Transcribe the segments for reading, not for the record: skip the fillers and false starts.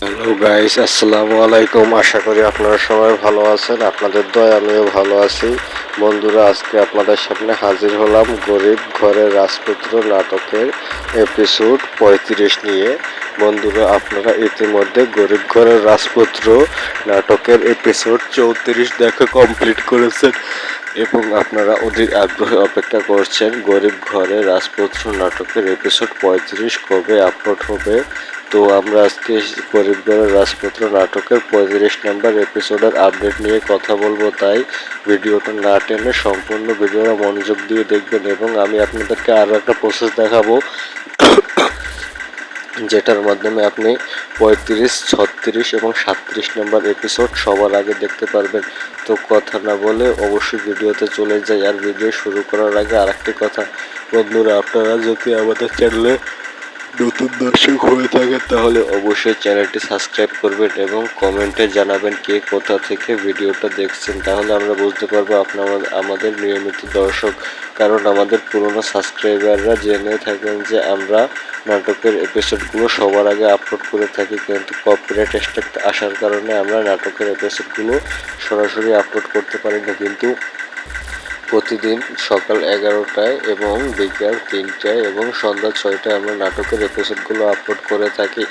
Hello guys, আসসালামু আলাইকুম। আশা করি আপনারা সবাই ভালো আছেন। আপনাদের দয় আমিও ভালো আছি। বন্ধুরা, আজকে আপনাদের সামনে হাজির হলাম গরিব ঘরের রাজপুত্র নাটকের এপিসোড 35 নিয়ে। বন্ধুরা, আপনারা ইতিমধ্যে গরিব ঘরের রাজপুত্র নাটকের এপিসোড 34 দেখা কমপ্লিট করেছেন এবং আপনারা অধীর আগ্রহে অপেক্ষা করছেন গরিব ঘরের রাজপুত্র নাটকের এপিসোড 35 কবে আপলোড হবে। তো আমরা আজকে গরিব ঘরের রাজপুত্র নাটকের 35 নম্বর এপিসোডের আপডেট নিয়ে কথা বলবো, তাই ভিডিওটা না টেনে সম্পূর্ণ ভিডিওটা মনোযোগ দিয়ে দেখবেন। এবং আমি আপনাদেরকে আরও একটা প্রসেস দেখাবো যেটার মাধ্যমে আপনি 35, 36 এবং 37 নম্বর এপিসোড সবার আগে দেখতে পারবেন। তো কথা না বলে অবশ্যই ভিডিওতে চলে যাই। আর ভিডিও শুরু করার আগে আরেকটি কথা, বন্ধুরা, আপনারা যদি আমাদের চ্যানেলে নতুন দর্শক হয়ে থাকেন তাহলে অবশ্যই চ্যানেলটি সাবস্ক্রাইব করবেন এবং কমেন্টে জানাবেন কে কোথা থেকে ভিডিওটা দেখছেন। তাহলে আমরা বুঝতে পারবো আপনারা আমাদের নিয়মিত দর্শক। কারণ আমাদের পুরনো সাবস্ক্রাইবাররা জেনে থাকেন যে আমরা নাটকের এপিসোডগুলো সবার আগে আপলোড করে থাকি, কিন্তু কপিরাইট স্ট্রাইক আসার কারণে আমরা নাটকের এপিসোডগুলো সরাসরি আপলোড করতে পারি না। কিন্তু প্রতিদিন সকাল 11টায় এবং বিকাল 3টায় এবং সন্ধ্যা 6টায় আমরা নাটকের এপিসোডগুলো আপলোড করে থাকি।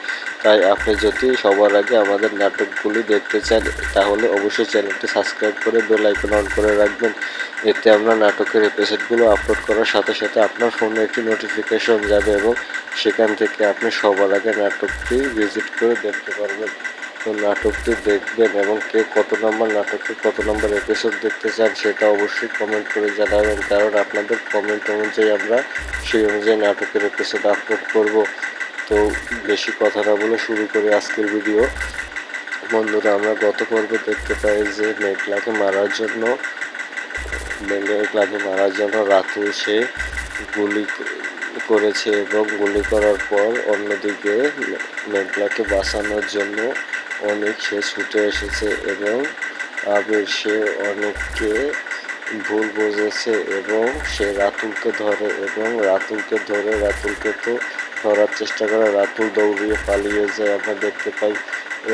তাই আপনি যদি সবার আগে আমাদের নাটকগুলি দেখতে চান তাহলে অবশ্যই চ্যানেলটি সাবস্ক্রাইব করে বেল আইকন অন করে রাখবেন। এতে আমরা নাটকের এপিসোডগুলো আপলোড করার সাথে সাথে আপনার ফোনে একটি নোটিফিকেশন যাবে এবং সেখান থেকে আপনি সবার আগে নাটকটি ভিজিট করে দেখতে পারবেন। তো নাটকটি দেখবেন এবং কে কত নম্বর নাটকে কত নম্বর এপিসোড দেখতে চান সেটা অবশ্যই কমেন্ট করে জানাবেন। কারণ আপনাদের কমেন্ট অনুযায়ী আমরা সেই অনুযায়ী নাটকের এপিসোড আপলোড করব। তো বেশি কথা না বলে শুরু করি আজকের ভিডিও। বন্ধুরা, আমরা গত পর্বে দেখতে পাই যে মেঘলাকে মারার জন্য রাতুল সে গুলি করেছে এবং গুলি করার পর অন্যদিকে মেঘলাকে বাঁচানোর জন্য অনেক সে ছুটে এসেছে এবং আবির সে অনেককে ভুল বুঝেছে এবং সে রাতুলকে ধরে এবং রাতুলকে তো ধরার চেষ্টা করে রাতুল দৌড়িয়ে পালিয়ে যায় আমরা দেখতে পাই।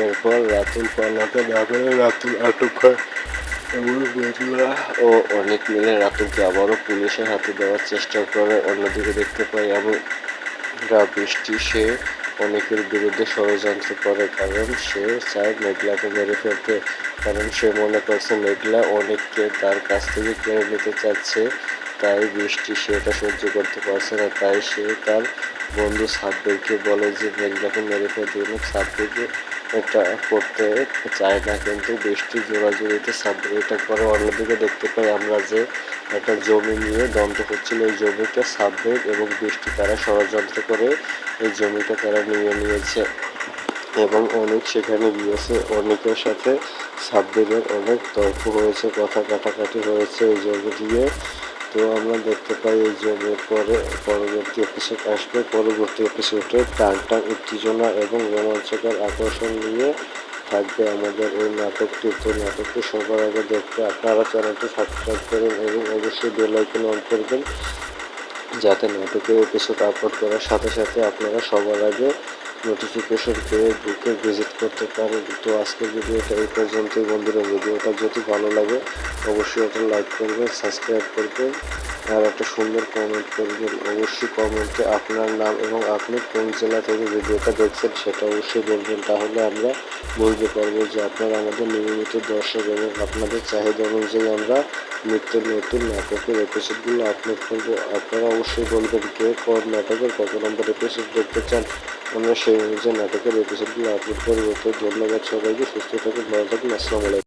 এরপর রাতুল পালাতে না পেরে রাতুল আটক হয় এবং মেঘলা ও অনেক মিলে রাতুলকে আবারও পুলিশের হাতে দেওয়ার চেষ্টা করে। অন্যদিকে দেখতে পাই আমরা বৃষ্টি সে অনেকের বিরুদ্ধে ষড়যন্ত্র করে, কারণ সে চায় মেঘলাকে মেরে ফেলতে। কারণ সে মনে করছে মেঘলা অনেককে তার কাছ থেকে কেড়ে নিতে চাচ্ছে। তাই বৃষ্টি সে এটা সহ্য করতে পারছে না। তাই সে তার বন্ধু সাব্বিরকে বলে যে মেঘলাকে মেরে ফেলতে, এবং সাব্বিরকে এটা করতে চায় না, কিন্তু বৃষ্টি জোড়াজুড়িতে সাব্বির এটা করে। অন্যদিকে দেখতে পাই আমরা যে একটা জমি নিয়ে দ্বন্দ্ব হচ্ছিল, এই জমিটা সাব্বির এবং বৃষ্টি তারা ষড়যন্ত্র করে এই জমিটা তারা নিয়ে নিয়েছে এবং অনেক সেখানে গিয়েছে। অনেকের সাথে সাব্বিরের অনেক তর্ক হয়েছে, কথা কাটাকাটি হয়েছে এই জমি দিয়ে। তো আমরা দেখতে পাই এই জমির পরে পরবর্তী এপিসোড আসবে। পরবর্তী এপিসোডে টান উত্তেজনা এবং রোমাঞ্চকর আকর্ষণ নিয়ে থাকবে আমাদের এই নাটকটি। তো নাটকটি সবার আগে দেখতে আপনারা চ্যানেলটি সাবস্ক্রাইব করুন এবং অবশ্যই বেল আইকন অন করবেন, যাতে নাটকের এপিসোড আপলোড করার সাথে সাথে আপনারা সবার আগে নোটিফিকেশন পেয়ে ঢুকে ভিজিট করতে পারেন। তো আজকের ভিডিওটা এই পর্যন্তই। বন্ধুরা, ভিডিওটা যদি ভালো লাগে অবশ্যই একটা লাইক করবেন, সাবস্ক্রাইব করবেন আর একটা সুন্দর কমেন্ট করবেন। অবশ্যই কমেন্টে আপনার নাম এবং আপনি কোন জেলা থেকে ভিডিওটা দেখছেন সেটা অবশ্যই বলবেন। তাহলে আমরা বলতে পারবো যে আপনারা আমাদের নিয়মিত দর্শক এবং আপনাদের চাহিদা অনুযায়ী আমরা নিত্য নতুন নাটকের এপিসোডগুলো আপলোড করবো। আপনারা অবশ্যই বলবেন কে কোন নাটকের কত নম্বর এপিসোড দেখতে চান, আমরা সেই অনুযায়ী নাটকের এপিসোডগুলো আপলোড করবো। তো ধন্যবাদ সবাইকে, সুস্থ থাকুন, ভালো থাকুন, আসসালামু আলাইকুম।